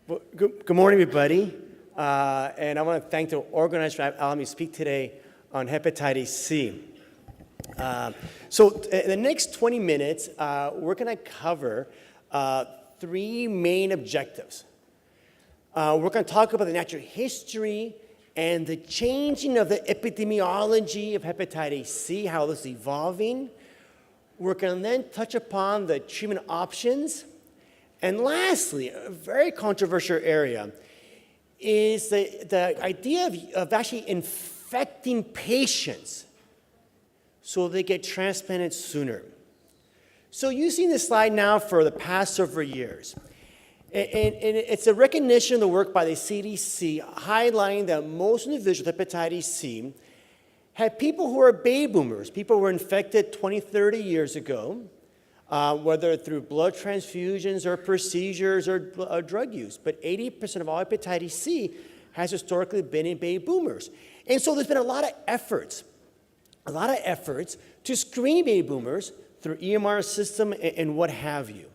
Well, good morning, everybody. And I want to thank the organizer for allowing me to speak today on hepatitis C. So in the next 20 minutes, we're going to cover three main objectives. We're going to talk about the natural history and the changing of the epidemiology of hepatitis C, how this is evolving. We're going to then touch upon the treatment options. And lastly, a very controversial area is the idea of actually infecting patients so they get transplanted sooner. So you've seen this slide now for the past several years. And it's a recognition of the work by the CDC highlighting that most individuals with hepatitis C had people who are baby boomers, people who were infected 20, 30 years ago, whether through blood transfusions or procedures or drug use. But 80% of all hepatitis C has historically been in baby boomers. And so there's been a lot of efforts to screen baby boomers through EMR system and what have you.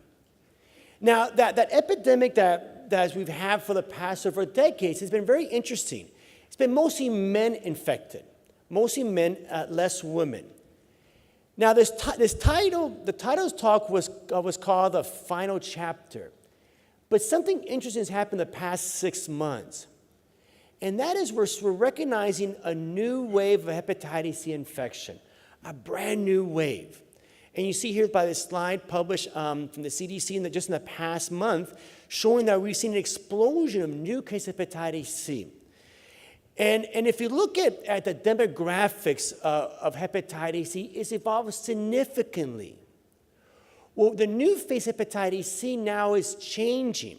Now, that epidemic that we've had for the past several decades has been very interesting. It's been mostly men infected, mostly men, less women. Now, the title's talk was called The Final Chapter. But something interesting has happened in the past 6 months. And that is we're recognizing a new wave of hepatitis C infection, a brand new wave. And you see here by this slide published from the CDC just in the past month, showing that we've seen an explosion of new cases of hepatitis C. And if you look at the demographics of hepatitis C, it's evolved significantly. Well, the new face of hepatitis C now is changing.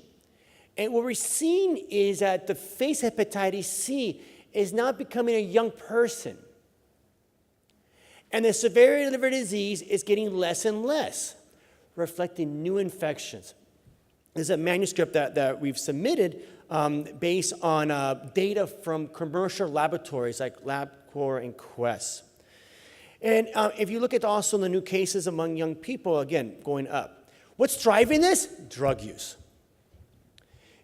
And what we're seeing is that the face of hepatitis C is now becoming a young person. And the severity of liver disease is getting less and less, reflecting new infections. There's a manuscript that we've submitted based on data from commercial laboratories like LabCorp and Quest. And if you look at also the new cases among young people, again, going up. What's driving this? Drug use.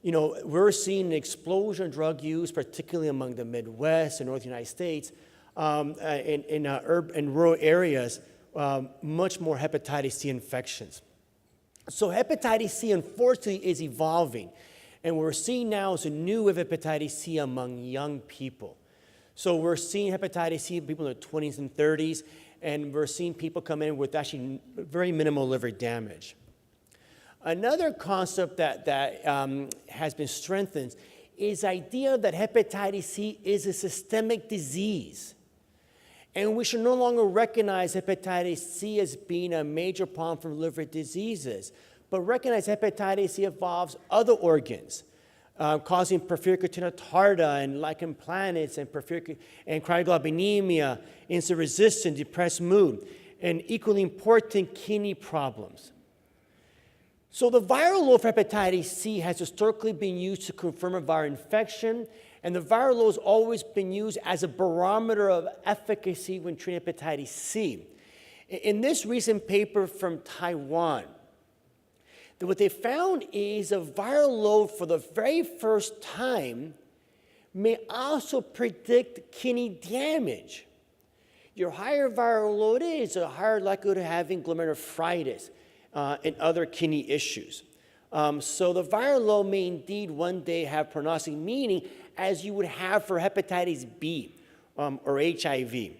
You know, we're seeing an explosion of drug use, particularly among the Midwest and North United States, in rural areas, much more hepatitis C infections. So hepatitis C, unfortunately, is evolving. And what we're seeing now is a new wave of hepatitis C among young people. So we're seeing hepatitis C in people in their 20s and 30s, and we're seeing people come in with actually very minimal liver damage. Another concept that has been strengthened is the idea that hepatitis C is a systemic disease. And we should no longer recognize hepatitis C as being a major problem for liver diseases, but recognize hepatitis C involves other organs, causing porphyric keratosis and lichen planus and cryoglobulinemia, insulin resistance, depressed mood, and equally important, kidney problems. So the viral load for hepatitis C has historically been used to confirm a viral infection, and the viral load has always been used as a barometer of efficacy when treating hepatitis C. In this recent paper from Taiwan, what they found is a viral load for the very first time may also predict kidney damage. Your higher viral load is a higher likelihood of having glomerulonephritis and other kidney issues. So the viral load may indeed one day have prognostic meaning as you would have for hepatitis B or HIV.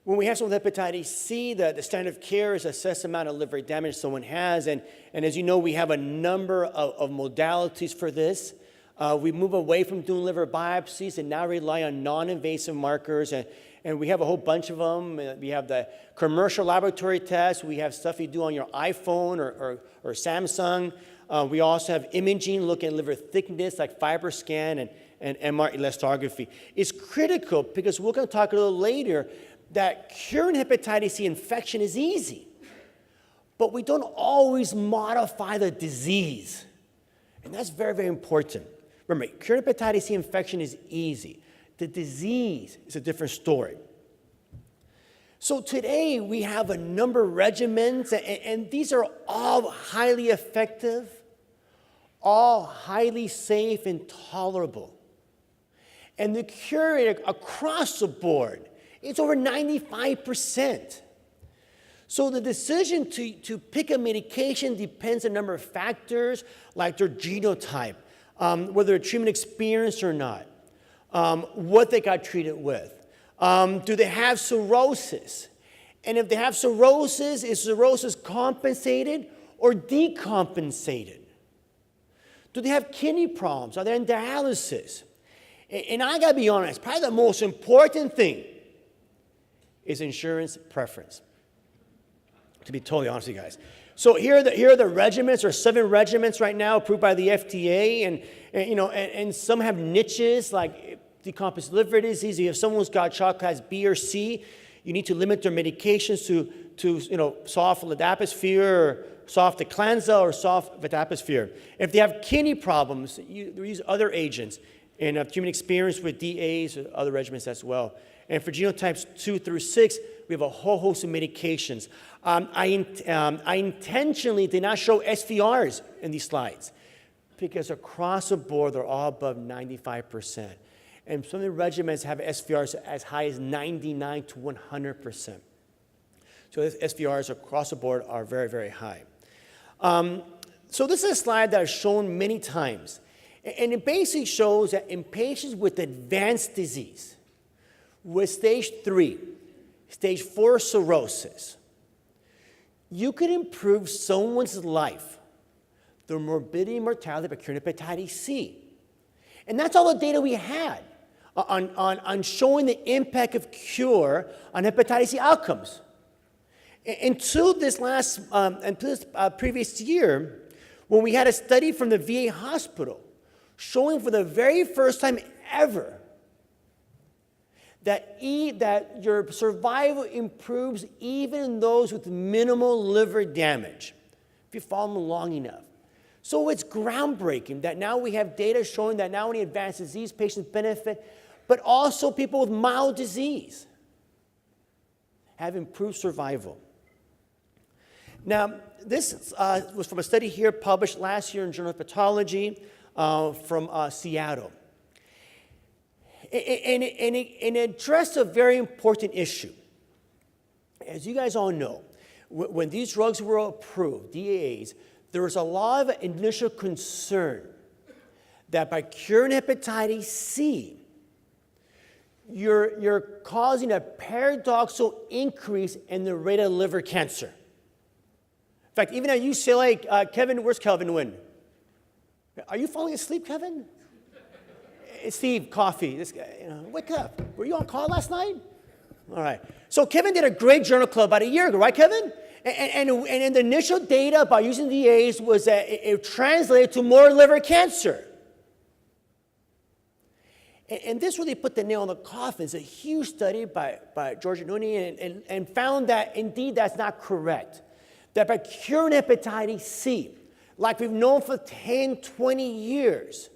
When we have someone with hepatitis C, the standard of care is assess the amount of liver damage someone has. And as you know, we have a number of modalities for this. We move away from doing liver biopsies and now rely on non-invasive markers. And we have a whole bunch of them. We have the commercial laboratory tests. We have stuff you do on your iPhone or Samsung. We also have imaging looking at liver thickness like FibroScan and MR elastography. It's critical because we're going to talk a little later that curing hepatitis C infection is easy, but we don't always modify the disease. And that's very, very important. Remember, curing hepatitis C infection is easy. The disease is a different story. So today we have a number of regimens, and these are all highly effective, all highly safe and tolerable. And the cure rate across the board is over 95%. So the decision to pick a medication depends on a number of factors, like their genotype, whether they're treatment experienced or not, what they got treated with. Do they have cirrhosis? And if they have cirrhosis, is cirrhosis compensated or decompensated? Do they have kidney problems? Are they in dialysis? And I gotta be honest, probably the most important thing is insurance preference, to be totally honest with you guys. So here are the regimens. There are 7 regimens right now approved by the FDA, and some have niches like decompensated liver disease. If someone's got child class B or C, you need to limit their medications to soft liposphere or soft declenza or soft liposphere. If they have kidney problems, you use other agents, and have human experience with DAs or other regimens as well. And for genotypes 2 through 6, we have a whole host of medications. I intentionally did not show SVRs in these slides because across the board, they're all above 95%. And some of the regimens have SVRs as high as 99 to 100%. So SVRs across the board are very, very high. So this is a slide that I've shown many times. And it basically shows that in patients with advanced disease, with stage 3, stage 4 cirrhosis, you can improve someone's life, their morbidity and mortality by curing hepatitis C. And that's all the data we had on showing the impact of cure on hepatitis C outcomes. Until this previous year, when we had a study from the VA hospital showing for the very first time ever that your survival improves even in those with minimal liver damage, if you follow them long enough. So it's groundbreaking that now we have data showing that not only advanced disease patients benefit, but also people with mild disease have improved survival. Now, this was from a study here published last year in Journal of Hepatology from Seattle. And it addressed a very important issue. As you guys all know, when these drugs were approved, DAAs, there was a lot of initial concern that by curing hepatitis C, you're causing a paradoxical increase in the rate of liver cancer. In fact, even at UCLA, Kevin, where's Kelvin Nguyen? Are you falling asleep, Kevin? Steve, coffee. This guy, wake up. Were you on call last night? All right. So Kevin did a great journal club about a year ago, right, Kevin? And the initial data about using DAs was that it translated to more liver cancer. And this really put the nail in the coffin. It's a huge study by George Nuni and found that, indeed, that's not correct. That by curing hepatitis C, like we've known for 10, 20 years,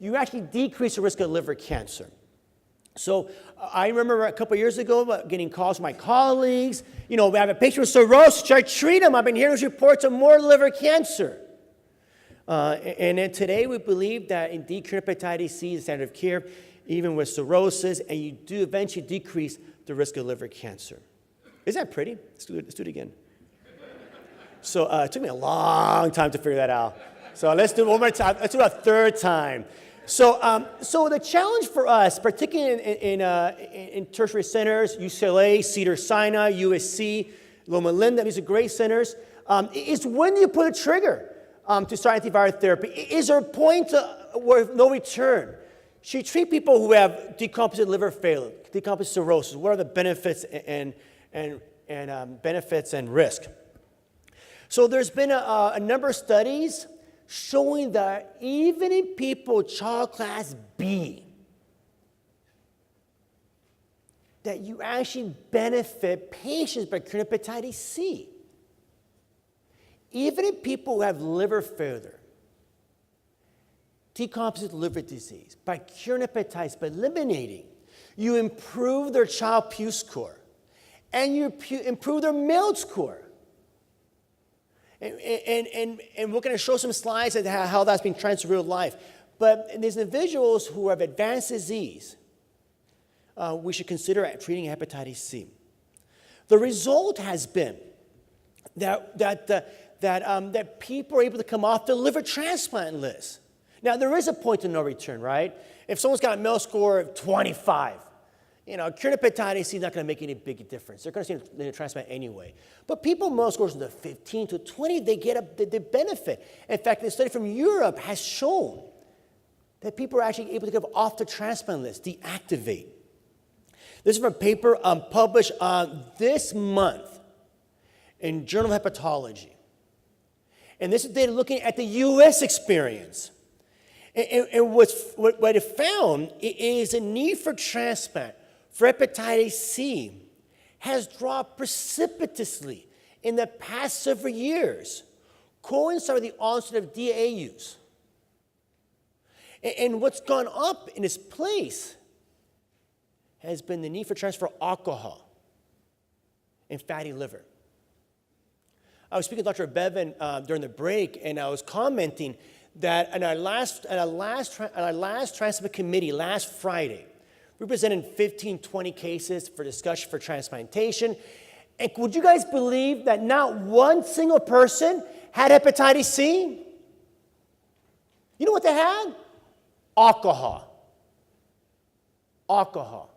you actually decrease the risk of liver cancer. So I remember a couple of years ago getting calls from my colleagues. We have a patient with cirrhosis. Should I treat him? I've been hearing reports of more liver cancer. And then today we believe that indeed curing hepatitis C is the standard of care, even with cirrhosis, and you do eventually decrease the risk of liver cancer. Isn't that pretty? Let's do it again. So it took me a long time to figure that out. So let's do it one more time. Let's do it a third time. So the challenge for us, particularly in tertiary centers, UCLA, Cedars-Sinai, USC, Loma Linda, these are great centers, is when do you pull a trigger to start antiviral therapy? Is there a point where no return? Should you treat people who have decompensated liver failure, decompensated cirrhosis? What are the benefits and benefits and risk? So there's been a number of studies showing that even in people with child class B, that you actually benefit patients by curing hepatitis C. Even in people who have liver failure, decompensated liver disease, by curing hepatitis, by eliminating, you improve their Child-Pugh score, and you improve their MELD score. And we're going to show some slides on how that's being transferred to real life. But these individuals who have advanced disease, we should consider treating hepatitis C. The result has been that people are able to come off the liver transplant list. Now, there is a point of no return, right? If someone's got a MEL score of 25, cured hepatitis C is not going to make any big difference. They're going to see the transplant anyway. But people MEL scores in the 15 to 20, they get the benefit. In fact, a study from Europe has shown that people are actually able to get off the transplant list, deactivate. This is from a paper published this month in Journal of Hepatology. And this is data looking at the U.S. experience. And what it found is the need for transplant for hepatitis C has dropped precipitously in the past several years, coinciding with the onset of DAA use. And what's gone up in its place has been the need for transfer of alcohol and fatty liver. I was speaking to Dr. Bevan during the break, and I was commenting that in our last transplant committee last Friday, we presented 15, 20 cases for discussion for transplantation. And would you guys believe that not one single person had hepatitis C? You know what they had? Alcohol. Alcohol.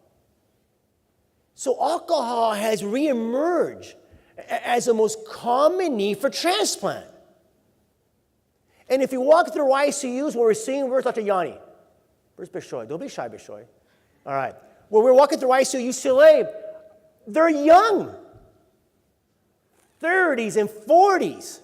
So alcohol has reemerged as the most common need for transplant. And if you walk through ICUs, what we're seeing, where's Dr. Yanni? Where's Bishoy? Don't be shy, Bishoy. All right. When we're walking through ICU, UCLA, they're young. 30s and 40s.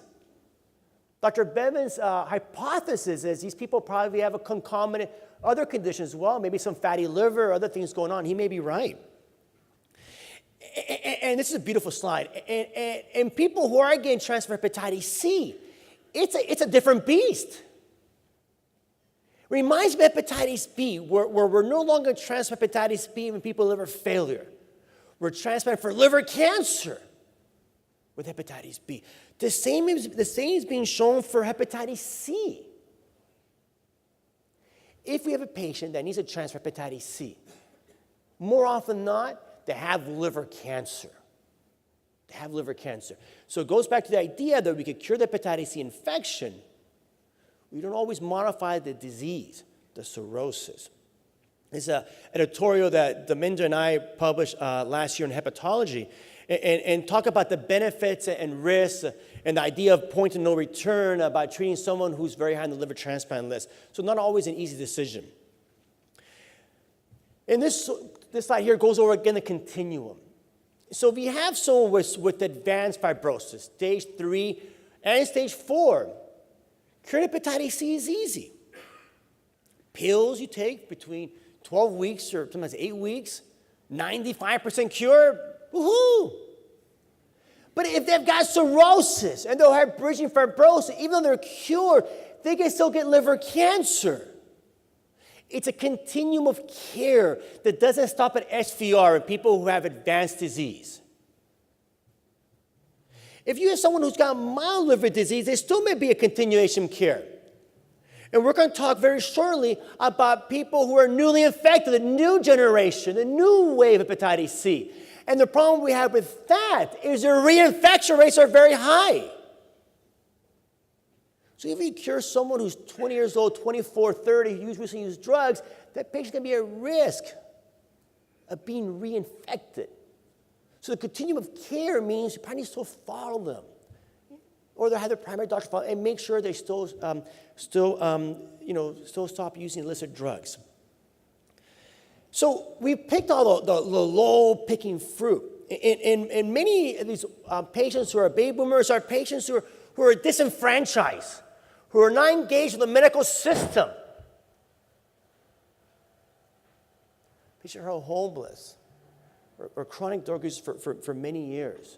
Dr. Bevan's hypothesis is these people probably have a concomitant other conditions as well, maybe some fatty liver, other things going on. He may be right. And this is a beautiful slide. And people who are getting transplant hepatitis C, it's a different beast. Reminds me of hepatitis B, where we're no longer transplant hepatitis B when people have liver failure. We're transplanting for liver cancer with hepatitis B. The same is being shown for hepatitis C. If we have a patient that needs a transplant hepatitis C, more often than not, they have liver cancer. They have liver cancer. So it goes back to the idea that we could cure the hepatitis C infection. We don't always modify the disease, the cirrhosis. There's an editorial that Deminda and I published last year in Hepatology and talk about the benefits and risks and the idea of point of no return about treating someone who's very high on the liver transplant list. So not always an easy decision. And this slide here goes over again the continuum. So if you have someone with advanced fibrosis, stage 3 and stage 4, curing hepatitis C is easy. Pills you take between 12 weeks or sometimes 8 weeks, 95% cure, woohoo! But if they've got cirrhosis and they'll have bridging fibrosis, even though they're cured, they can still get liver cancer. It's a continuum of care that doesn't stop at SVR in people who have advanced disease. If you have someone who's got mild liver disease, there still may be a continuation of care. And we're going to talk very shortly about people who are newly infected, the new generation, the new wave of hepatitis C. And the problem we have with that is their reinfection rates are very high. So if you cure someone who's 20 years old, 24, 30, who recently used drugs, that patient's going to be at risk of being reinfected. So the continuum of care means you probably need to still follow them. Or they'll have their primary doctor follow and make sure they still stop using illicit drugs. So we picked all the low-picking fruit. And many of these patients who are baby boomers are patients who are disenfranchised, who are not engaged in the medical system. Patients who are homeless or chronic drug users for many years.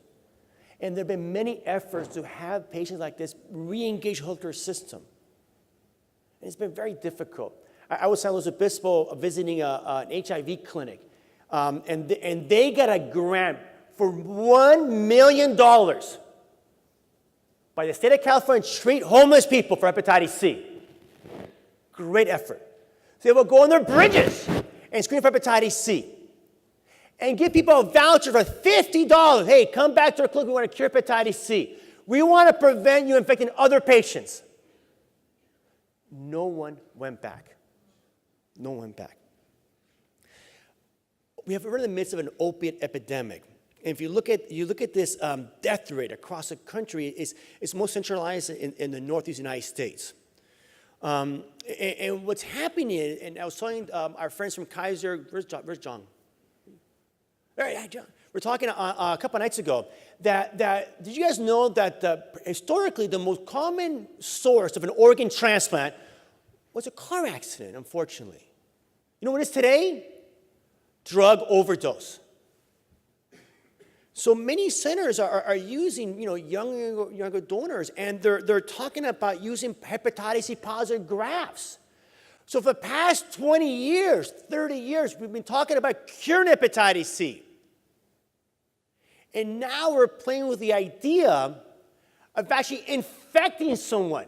And there have been many efforts to have patients like this re-engage the healthcare system. And it's been very difficult. I was in San Luis Obispo visiting an HIV clinic, and they got a grant for $1 million. But by the state of California to treat homeless people for hepatitis C. Great effort. So they will go on their bridges and screen for hepatitis C and give people a voucher for $50. Hey, come back to our clinic. We want to cure hepatitis C. We want to prevent you infecting other patients. No one went back. No one went back. We're in the midst of an opiate epidemic. And if you look at this death rate across the country, it's most centralized in the Northeast United States. And what's happening is, and I was telling our friends from Kaiser, where's John? All right, John. We're talking a couple of nights ago that did you guys know that historically the most common source of an organ transplant was a car accident, unfortunately. You know what it is today? Drug overdose. So many centers are using, younger donors, and they're talking about using hepatitis C positive grafts. So for the past 20 years, 30 years, we've been talking about curing hepatitis C. And now we're playing with the idea of actually infecting someone.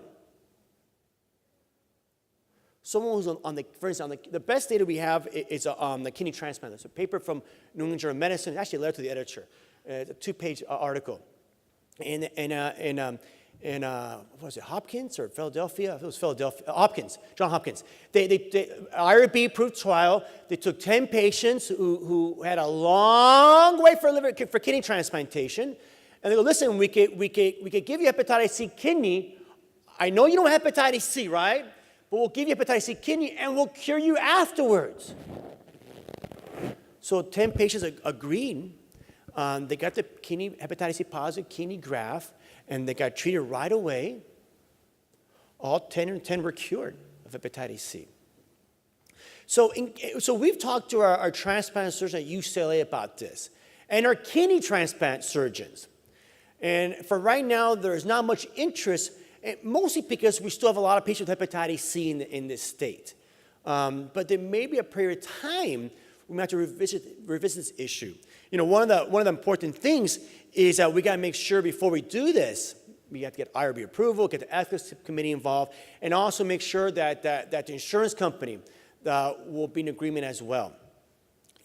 Someone who's for instance, the best data we have is on the kidney transplant. There's a paper from New England Journal of Medicine. It actually led to the editor. It's a 2-page article. And what was it, Hopkins or Philadelphia? It was Philadelphia, Johns Hopkins. IRB approved trial. They took 10 patients who had a long wait for kidney transplantation. And they go, listen, we could give you hepatitis C kidney. I know you don't have hepatitis C, right? But we'll give you hepatitis C kidney and we'll cure you afterwards. So 10 patients agreed. They got the hepatitis C positive kidney graft, and they got treated right away. All 10 were cured of hepatitis C. So we've talked to our transplant surgeon at UCLA about this, and our kidney transplant surgeons. And for right now, there's not much interest, mostly because we still have a lot of patients with hepatitis C in this state. But there may be a period of time we might have to revisit this issue. One of the important things is that we got to make sure before we do this, we have to get IRB approval, get the ethics committee involved, and also make sure that the insurance company will be in agreement as well.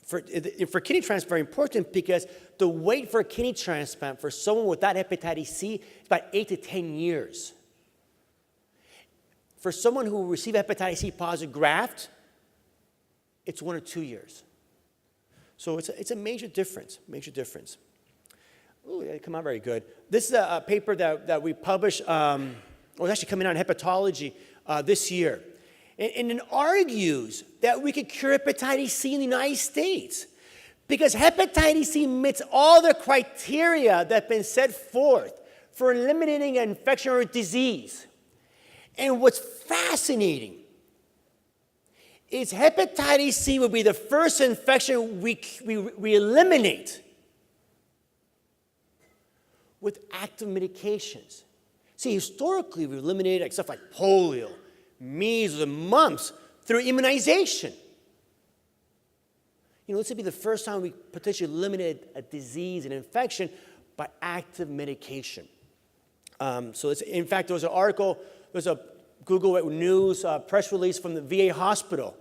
For kidney transplant, very important because the wait for a kidney transplant for someone without hepatitis C is about 8 to 10 years. For someone who will receive a hepatitis C positive graft, it's 1 or 2 years. So it's a major difference, Ooh, it come out very good. This is a paper that we published, it's actually coming out in Hepatology this year. And it argues that we could cure hepatitis C in the United States because hepatitis C meets all the criteria that have been set forth for eliminating an infection or a disease. And what's fascinating is hepatitis C will be the first infection we eliminate with active medications. See, historically, we've eliminated stuff like polio, measles, and mumps through immunization. This would be the first time we potentially eliminated a disease, an infection, by active medication. In fact, there was an article, there's a Google News press release from the VA hospital.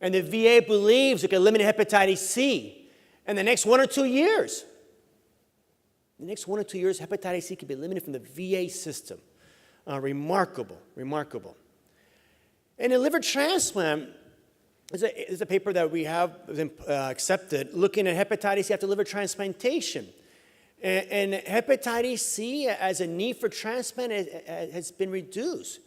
And the VA believes it can eliminate hepatitis C in the next 1 or 2 years. In the next 1 or 2 years, hepatitis C can be eliminated from the VA system. Remarkable. And in liver transplant, there's a paper that we have accepted looking at hepatitis C after liver transplantation. And hepatitis C as a need for transplant has been reduced.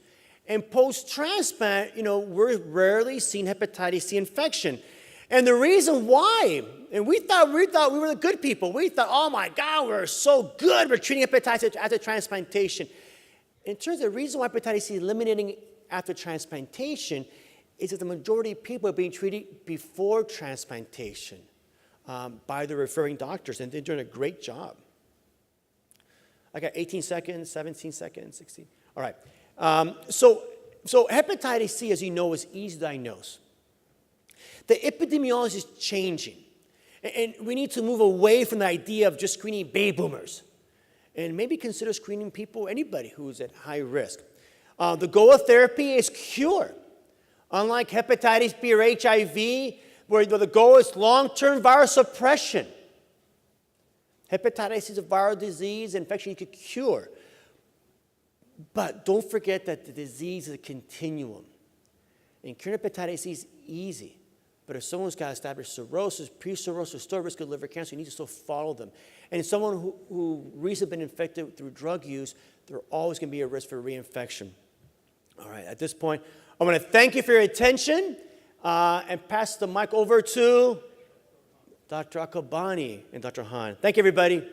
And post-transplant, we're rarely seeing hepatitis C infection. And the reason why, and we thought we were the good people. We thought, oh my God, we're so good. We're treating hepatitis after transplantation. In terms of the reason why hepatitis C is eliminating after transplantation is that the majority of people are being treated before transplantation by the referring doctors, and they're doing a great job. I got 18 seconds, 17 seconds, 16. All right. So hepatitis C, as you know, is easy to diagnose. The epidemiology is changing. And we need to move away from the idea of just screening baby boomers. And maybe consider screening people, anybody who's at high risk. The goal of therapy is cure. Unlike hepatitis B or HIV, where the goal is long-term viral suppression. Hepatitis is a viral disease, infection you could cure. But don't forget that the disease is a continuum. And curing hepatitis C is easy. But if someone's got established cirrhosis, pre-cirrhosis, still at risk of liver cancer, you need to still follow them. And someone who recently been infected through drug use, they're always going to be at risk for reinfection. All right, at this point, I want to thank you for your attention and pass the mic over to Dr. Akabani and Dr. Hahn. Thank you, everybody.